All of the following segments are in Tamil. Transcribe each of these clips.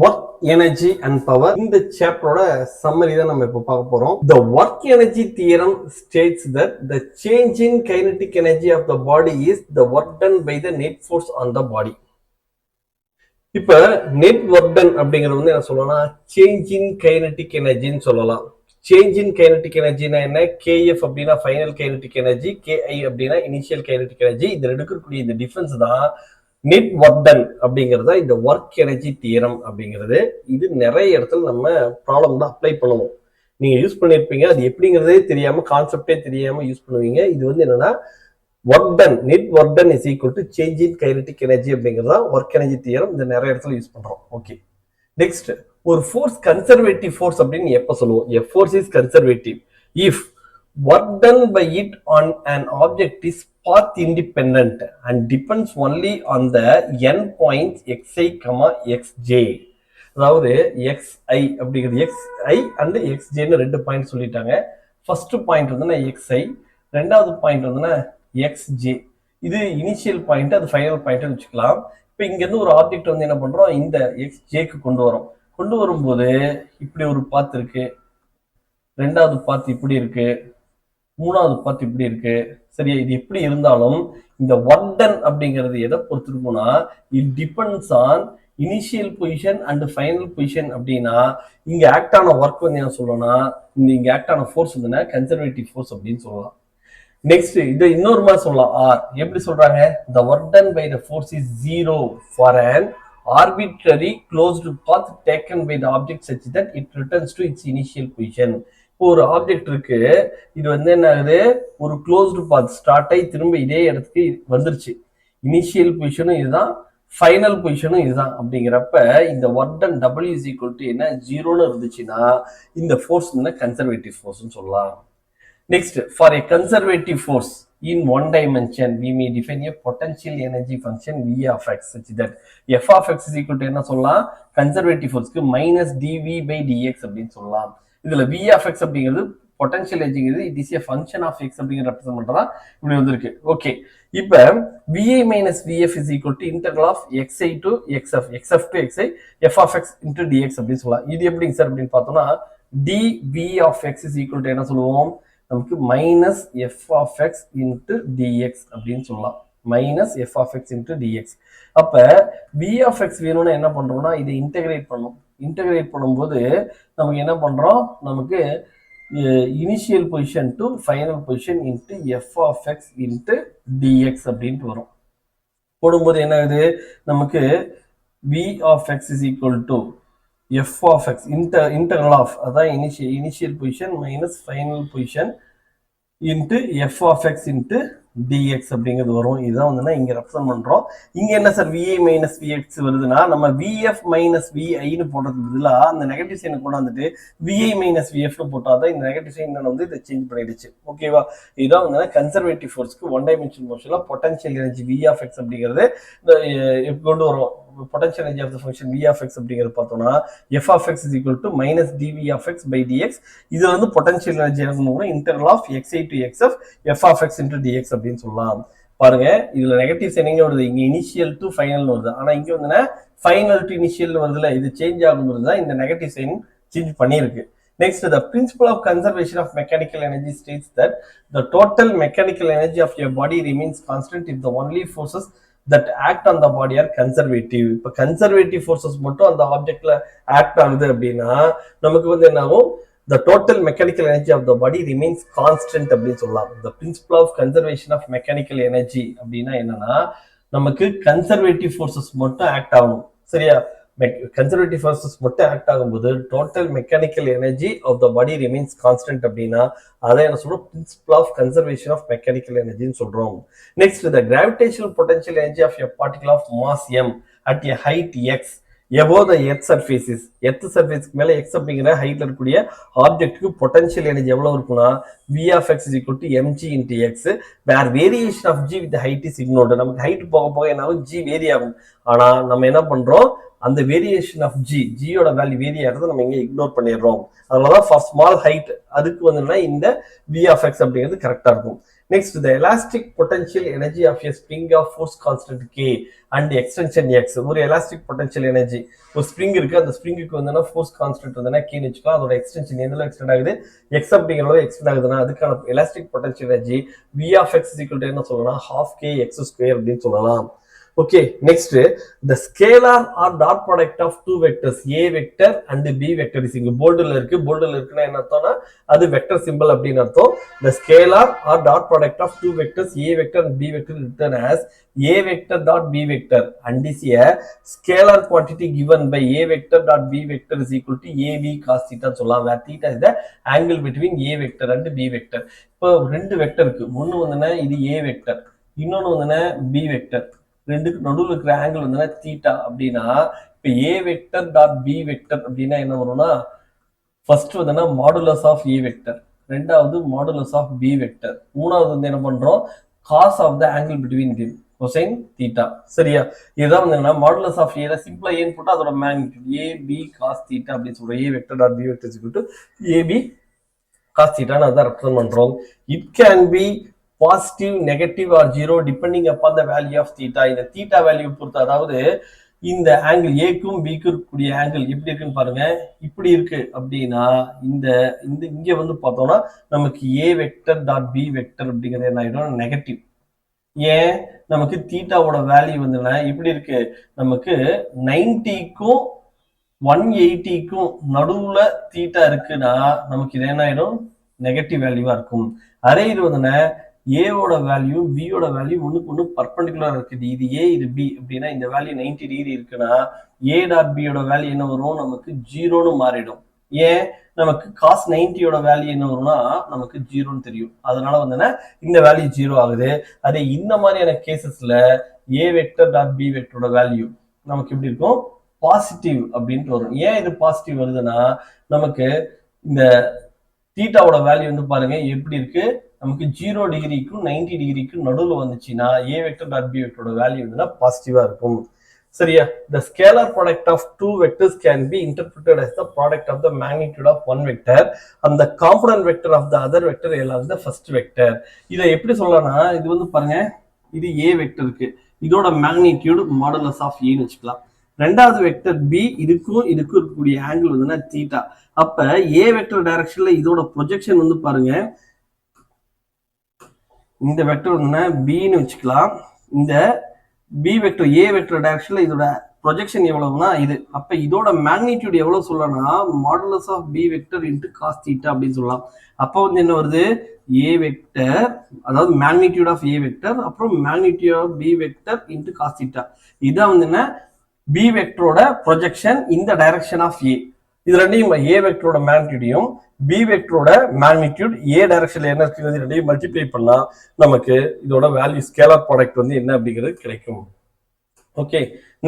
Work, energy and power. இந்த சாப்டரோட சம்மரி தான் நம்ம இப்போ பார்க்க போறோம். The work energy theorem states that the change in kinetic energy of the body is the work done by the net force on the body. இப்ப net work done அப்படிங்கிறது வந்து என்ன சொல்லலாம், change in kinetic energy ன்னு சொல்லலாம். சேஞ்ச் இன் கைனடிக் எனர்ஜினா என்ன? KF அப்படின்னா ஃபைனல் கைனடிக் எனர்ஜி, KI அப்படின்னா இனிஷியல் கைனடிக் எனர்ஜி. இது எடுக்கக்கூடிய இந்த டிஃபரன்ஸ் தான் நெட் ஒர்க் டன் அப்படிங்கிறது தான் இந்த ஒர்க் எனர்ஜி தியரம் அப்படிங்கிறது. இது நிறைய இடத்துல நம்ம ப்ராப்ளம் தான் அப்ளை பண்ணுவோம். நீங்க யூஸ் பண்ணிருப்பீங்க, அது எப்படிங்கிறதே தெரியாம, கான்செப்டே தெரியாம யூஸ் பண்ணுவீங்க. இது வந்து என்னன்னா work done, net work done is equal to change in kinetic energy அப்படிங்கிறதா ஒர்க் எனர்ஜி தியரம். இந்த நிறைய இடத்துல யூஸ் பண்றோம். ஓகே, நெக்ஸ்ட், ஒரு ஃபோர்ஸ் கன்சர்வேட்டிவ் ஃபோர்ஸ் அப்படின்னு எப்ப சொல்லுவோம்? A force is conservative if work done by it on an object is path independent and depends only on the n points xi, xj. அதாவது xi அப்படிங்கிறது xi and xj ன்னு ரெண்டு பாயிண்ட் சொல்லிட்டாங்க. ஃபர்ஸ்ட் பாயிண்ட் வந்து xi, ரெண்டாவது பாயிண்ட் வந்து xj. இது இனிஷியல் பாயிண்ட், அது ஃபைனல் பாயிண்ட் வச்சுக்கலாம். இப்போ இங்க இருந்து ஒரு ஆப்ஜெக்ட் வந்து என்ன பண்றோம், இந்த xjக்கு கொண்டு வரோம். கொண்டு வரும்போது இப்படி ஒரு பாத் இருக்கு, ரெண்டாவது பாத் இப்படி இருக்கு, மூணாவது பாத் இப்படி இருக்கு. சரியா? இது எப்படி இருந்தாலும் இந்த ஒர்க் டன் அப்படிங்கிறது எதை பொறுத்து இருக்கும்னா, it depends on initial position and final position. அப்படின்னா இங்க ஆக்ட் ஆன ஒர்க் வந்து என்ன சொல்லணும்னா, இங்க ஆக்ட் ஆன ஃபோர்ஸ் வந்து கன்சர்வேட்டிவ் ஃபோர்ஸ் அப்படின்னு சொல்லலாம். நெக்ஸ்ட், இது இன்னொரு மாதிரி சொல்லலாம். ஆர் எப்படி சொல்றாங்க? the work done by the force is zero for an arbitrary closed path taken by the object such that it returns to its initial position. இப்போ ஒரு ஆப்ஜெக்ட் இருக்கு, இது வந்து என்ன ஆகுது, ஒரு க்ளோஸ்டு பாத் ஸ்டார்ட் ஆகி திரும்ப இதே இடத்துக்கு வந்துருச்சு. இனிஷியல் பொசிஷனும் இதுதான், ஃபைனல் பொசிஷனும் இதுதான். அப்படிங்கிறப்ப இந்த work done W is equal to என்ன, ஜீரோன்னு இருந்துச்சுன்னா இந்த ஃபோர்ஸ் கன்சர்வேட்டிவ் ஃபோர்ஸ்ன்னு சொல்லலாம். Next, for a conservative force in one dimension, we may define a potential energy function V of x such that F of x is equal to என்ன சொல்லலாம், conservative force க்கு minus dV by dx அப்படின்னு சொல்லலாம். இதுல V of x அப்படிங்கிறது பொட்டன்ஷியல் எனர்ஜிங்கிறது, it is a function of x அப்படிங்கிற ரெப்ரசன்ட் பண்றதா இப்படி வந்திருக்கு. ஓகே, இப்போ VI minus VF is equal to integral of xi to xf, xf to xi, f of x into dx அப்படின்னு சொல்லலாம். இது எப்படிங்க சார் அப்படின்னு பார்த்தோம்னா, dV of x is equal to என்ன சொல்லுவோம், நமக்கு minus f of x into dx அப்படின்னு சொல்லலாம். Minus f of x into dx. அப்ப வி ஆஃப் எக்ஸ் வேணும்னா என்ன பண்றோம்னா, இதை இன்டெகிரேட் பண்ணும். இன்டெகிரேட் பண்ணும்போது நமக்கு என்ன பண்றோம், நமக்கு initial position to final position into f of x into dx அப்படின்ட்டு வரும். போடும்போது என்ன ஆகுது, நமக்கு v of x is equal to f of x integral of அதான் initial position minus final position into f of x into dx அப்படிங்கிறது வரும். இதுதான் வந்து இங்க ரெப்ரசன்ட் பண்றோம். இங்க என்ன சார் vi minus vx வருதுன்னா, நம்ம vf minus vi ன்னு போடுறதுக்கு பதிலா அந்த நெகட்டிவ் சைனை கொண்டு வந்துட்டு vi minus vf னு போட்டாதான் இந்த நெகட்டிவ் சைன் வந்து இதை சேஞ்ச் பண்ணிடுச்சு. ஓகேவா? இதுதான் வந்து கன்சர்வேட்டிவ் ஃபோர்ஸ்க்கு ஒன் டைமென்ஷன் மோஷன்ல potential energy v of x அப்படிங்கிறது கொண்டு வரும். Potential energy of the function v of x அப்படிங்கிறது பார்த்தோம்னா f of x is equal to minus dv of x by dx. இது வந்து பொட்டன்ஷியல் எனர்ஜி என்ன integral of xi to xf f of x into dx அப்படின்னு சொல்லலாம். பாருங்க, இதுல நெகட்டிவ் சைன் எங்க வருது, இங்க இனிஷியல் டு ஃபைனல் வருது. ஆனா இங்க வந்து ஃபைனல் டு இனிஷியல் வருதுல, இது சேஞ்ச் ஆகும்போது தான் இந்த நெகட்டிவ் சைன் சேஞ்ச் பண்ணியிருக்கு. Next, the principle of conservation of mechanical energy states that the total mechanical energy of your body remains constant if the only forces that act on the body are conservative. இப்போ கன்சர்வேட்டிவ் ஃபோர்ஸஸ் மட்டும் அந்த ஆப்ஜெக்ட்ல ஆக்ட் ஆகுது அப்படின்னா நமக்கு வந்து என்ன ஆகும், the total mechanical energy of the body remains constant அப்படின்னு சொல்லலாம். the principle of conservation of mechanical energy அப்படின்னா என்னன்னா, நமக்கு கன்சர்வேட்டிவ் ஃபோர்ஸஸ் மட்டும் ஆக்ட் ஆகணும். சரியா? கன்சர்வேட்டிவ் ஃபோர்ஸஸ் மட்டும் ஆக்ட் ஆகும்போது total mechanical energy of the body remains constant அப்படின்னா அதை என்ன சொல்றோம், principle of conservation of mechanical எனர்ஜின்னு சொல்றோம். Next, the gravitational potential energy of a particle of mass m at a height x above the earth surfaces. Earth சர்ஃபேஸ்க்கு மேல x அப்படிங்கிற ஹைட்ல இருக்கக்கூடிய ஆப்ஜெக்ட்டுக்கு பொட்டன்ஷியல் எனர்ஜி எவ்வளவு இருக்குன்னா, v of x is equal to mg into x, where variation of g with the height is ignored. நமக்கு ஹைட் போக போக என்ன ஆகும், g வேரி ஆகும். ஆனா நம்ம என்ன பண்றோம், அந்த வேரியேஷன் ஆஃப் ஜியோட வேல்யூ வேரி ஆகிறத நம்ம இங்க இக்னோர் பண்ணிடுறோம். அதனாலதான் ஃபார் ஸ்மால் ஹைட் அதுக்கு வந்து இந்த வி ஆஃப் எக்ஸ் அப்படிங்கிறது கரெக்டா இருக்கும். Next, the elastic potential energy of a spring of force constant K and extension X. ஒரு elastic potential energy ஒரு ஸ்ப்ரிங் இருக்கு, அந்த ஸ்ப்ரிங்குக்கு வந்து ஃபோர்ஸ் கான்ஸ்டன்ட் வந்து கீழே வச்சுக்கோ, அதோட எக்ஸ்டென்ஷன் எதுல எக்ஸ்டெண்ட் ஆகுது, எக்ஸ் அப்படிங்கிறத எக்ஸ்டெண்ட் ஆகுதுன்னா அதுக்கான elastic potential energy V of x equal to என்ன சொல்லலாம், half k x square அப்படின்னு சொல்லலாம். Okay, next, the scalar or dot product of two vectors a vector and b vector is இங்க போல்ட்ல இருக்கு, போல்ட்ல இருக்குன்னா என்ன அர்த்தம்னா அது வெக்டர் சிம்பல் அப்படின்னு அர்த்தம். The scalar or dot product of two vectors a vector and b vector is written as a vector dot b vector and is a scalar quantity given by a vector dot b vector is equal to ab cos theta சொல்லலாம், where theta is the angle between a vector and b vector. இப்போ ரெண்டு வெக்டர் இருக்கு, ஒன்னு வந்து இது a vector, இன்னொன்னு வந்து b vector, ரெண்டுக்கு நடுவில் இருக்கிற ஆங்கிள் வந்து தீட்டா அப்படின்னா இப்ப A vector dot B vector அப்படின்னா என்ன வரும்னா ஃபர்ஸ்ட் வந்து மாடுலஸ் ஆஃப் ஏ வெக்டர், ரெண்டாவது மாடுலஸ் ஆஃப் பி வெக்டர், மூணாவது வந்து என்ன பண்றோம் cos of the angle between them cosine theta. சரியா, இதுதான் வந்து மாடுலஸ் ஆஃப் ஏ சிம்பிளா ஏன்னு போட்டா அதோட magnitude A B cos theta அப்படின்னு சொல்றோம். A vector dot B vector is equal to A B cos தீட்டான்னு அதான் ரெப்ரசென்ட் பண்றோம். It can be positive, negative or zero depending upon the value of theta. இந்த தீட்டா வேல்யூ பொறுத்து, அதாவது இந்த ஆங்கிள் ஏக்கும் பிக்கும் இருக்கக்கூடிய ஆங்கிள் எப்படி இருக்குன்னு பாருங்க, இப்படி இருக்கு அப்படின்னா இந்த இங்க வந்து பார்த்தோம்னா நமக்கு A vector dot B vector அப்படிங்கிறது என்ன ஆயிடும், நெகட்டிவ். ஏன், நமக்கு தீட்டாவோட வேல்யூ வந்து இப்படி இருக்கு, நமக்கு 90க்கும் 180க்கும் நடுவுல தீட்டா இருக்குன்னா நமக்கு இது என்ன ஆயிடும், நெகட்டிவ் வேல்யூவா இருக்கும். அதே இது வந்து ஏவோட வேல்யூ பியோட வேல்யூ ஒண்ணுக்கு ஒண்ணு பர்பண்டிகுலர் இருக்குது, இது ஏ இது பி அப்படின்னா இந்த வேல்யூ 90 டிகிரி இருக்குன்னா ஏ டாட் பியோட வேல்யூ என்ன வரும், நமக்கு ஜீரோன்னு மாறிடும். ஏன், நமக்கு காஸ் 90யோட வேல்யூ என்ன வரும்னா நமக்கு ஜீரோன்னு தெரியும், அதனால வந்து இந்த வேல்யூ ஜீரோ ஆகுது. அதே இந்த மாதிரியான கேசஸ்ல ஏ வெக்டர் டாட் பி வெக்டரோட வேல்யூ நமக்கு எப்படி இருக்கும், பாசிட்டிவ் அப்படின்ட்டு வரும். ஏன் இது பாசிட்டிவ் வருதுன்னா நமக்கு இந்த தீட்டாவோட வேல்யூ வந்து பாருங்க எப்படி இருக்கு, நமக்கு 0 டிகிரிக்கும் 90 டிகிரிக்கும் நடுவில் வந்துச்சுன்னா ஏ வெக்டர் டாட் பி வெக்டரோட வேல்யூ வந்து பாசிட்டிவா இருக்கும். சரியா, the scalar product of two vectors can be interpreted as the product of the magnitude of one vector and the component vector of the other vector along the first vector. இதை எப்படி சொல்லலாம்னா இது வந்து பாருங்க, இது ஏ வெக்டர் இருக்கு, இதோட மேக்னிடியூட் மாடுலஸ் ஆஃப் ஏன்னு வச்சுக்கலாம். ரெண்டாவது வெக்டர் பி, இதுக்கும் இருக்கக்கூடிய ஆங்கிள் வந்து தீட்டா. அப்ப ஏ வெக்டர் டைரக்ஷன்ல இதோட ப்ரொஜெக்ஷன் வந்து பாருங்க, இந்த வெக்டர் வந்து பின்னு வச்சுக்கலாம். இந்த பி வெக்டர் ஏ வெக்டர் டைரக்ஷன்ல இதோட ப்ரொஜெக்ஷன் எவ்வளவுனா இது. அப்ப இதோட மேக்னிடியூட் எவ்வளவு சொல்லலாம்னா modulus of B vector into cos theta அப்படின்னு சொல்லலாம். அப்போ வந்து என்ன வருது, ஏ வெக்டர் அதாவது மேக்னிடியூட் ஆஃப் ஏ வெக்டர் அப்புறம் magnitude of B vector into cos theta. இதான் வந்து என்ன, பி வெக்டரோட ப்ரொஜெக்ஷன் இந்த டைரக்ஷன் ஆஃப் ஏ. இது ரெண்டையும் ஏ வெக்டரோட மேக்னிடியூடையும் பி வெக்டரோட மேக்னிடியூட் ஏ டைரக்ஷன்ல என்ன இருக்குது ரெண்டையும் மல்டிப்ளை பண்ணா நமக்கு இதோட வேல்யூ ஸ்கேலார் ப்ராடக்ட் வந்து என்ன அப்படிங்கிறது கிடைக்கும். Okay,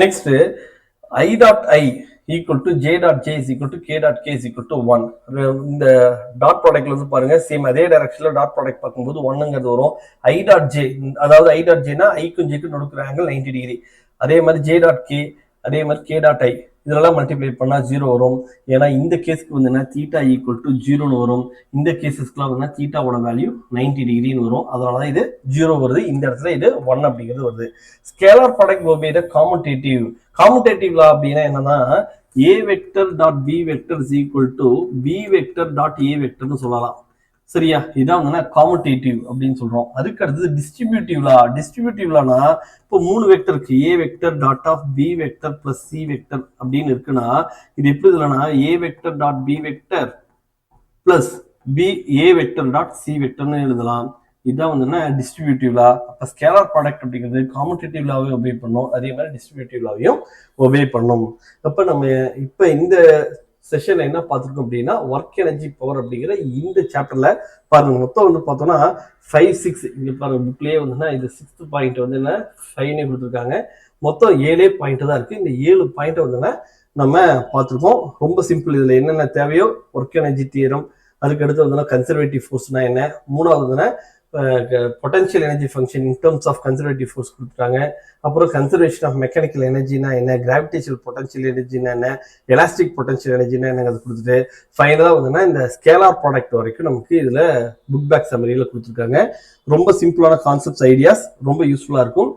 next I dot I equal to J dot J is equal to K dot K is equal to 1. இந்த டாட் ப்ராடக்ட்ல வந்து பாருங்க சேம் அதே டைரக்ஷன்ல டாட் ப்ராடக்ட் பார்க்கும்போது 1ங்கிறது வரும். ஐ டாட் ஜே, அதாவது ஐ டாட் ஜேனா ஐக்கும் ஜேக்கும் நடுக்கிற ஆங்கிள் 90 டிகிரி. அதே மாதிரி ஜே டாட் கே, அதே மாதிரி கே டாட் ஐ, இதெல்லாம் மல்டிப்ளை பண்ணா 0 வரும். ஏன்னா இந்த கேஸ்க்கு வந்து தீட்டா ஈக்குவல் டு 0ன்னு வரும். இந்த கேசஸ்க்குலாம் வந்து தீட்டாவோட வேல்யூ 90 டிகிரின்னு வரும். அதனாலதான் இது 0 வருது. இந்த இடத்துல இது 1 அப்படிங்கிறது வருது. Scalar product will be the commutative. commutative law அப்படின்னா என்னன்னா a vector dot b vector is equal to b vector dot a vector னு சொல்லலாம். சரியா, இதான் வந்து காமுடேட்டிவ் அப்படின்னு சொல்றோம். அதுக்கு அடுத்தது டிஸ்ட்ரிபியூட்டிவ் லா. டிஸ்ட்ரிபியூட்டிவ் லானா இப்போ 3 வெக்டர் இருக்கு, A vector dot of B vector plus C vector அப்படின்னு இருக்குன்னா இது எப்படி இல்லைன்னா A vector dot B vector plus B A vector dot C வெக்டர்னு எழுதலாம். இதுதான் வந்து டிஸ்ட்ரிபியூட்டிவ் லா. அப்ப ஸ்கேலார் ப்ராடக்ட் அப்படிங்கிறது காமுடேட்டிவ் லாவே ஒபே பண்ணும், அதே மாதிரி டிஸ்ட்ரிபியூட்டிவ் லாவையும் ஒபே பண்ணும். அப்ப நம்ம இப்ப இந்த செஷன்ல என்ன பார்த்துருக்கோம் அப்படின்னா ஒர்க் எனர்ஜி பவர் அப்படிங்கிற இந்த சாப்டர்ல பாருங்க மொத்தம் வந்து பார்த்தோம்னா 5, 6 இங்க பாருங்க புக்லயே வந்துன்னா இது 6th பாயிண்ட் வந்து என்ன 5 கொடுத்துருக்காங்க. மொத்தம் 7 பாயிண்ட் தான் இருக்கு. இந்த 7 பாயிண்ட் வந்து நம்ம பார்த்துருக்கோம். ரொம்ப சிம்பிள். இதுல என்னென்ன தேவையோ ஒர்க் எனர்ஜி தியரம், அதுக்கு அடுத்து வந்து கன்சர்வேட்டிவ் ஃபோர்ஸ்னா என்ன, மூணாவது வந்து potential energy function in terms of conservative force கொடுத்துருக்காங்க. அப்புறம் கன்சர்வேஷன் ஆஃப் மெக்கானிக்கல் எனர்ஜினா என்ன, கிராவிடேஷனல் பொட்டன்ஷியல் எனர்ஜினா என்ன, எலாஸ்டிக் பொட்டன்ஷியல் எனர்ஜினா என்னங்கிறது கொடுத்துட்டு ஃபைனலாக வந்துன்னா இந்த ஸ்கேலார் ப்ராடக்ட் வரைக்கும் நமக்கு இதில் புக் பேக் சம்மரியில் கொடுத்துருக்காங்க. ரொம்ப சிம்பிளான கான்செப்ட்ஸ், ஐடியாஸ் ரொம்ப யூஸ்ஃபுல்லாக இருக்கும்.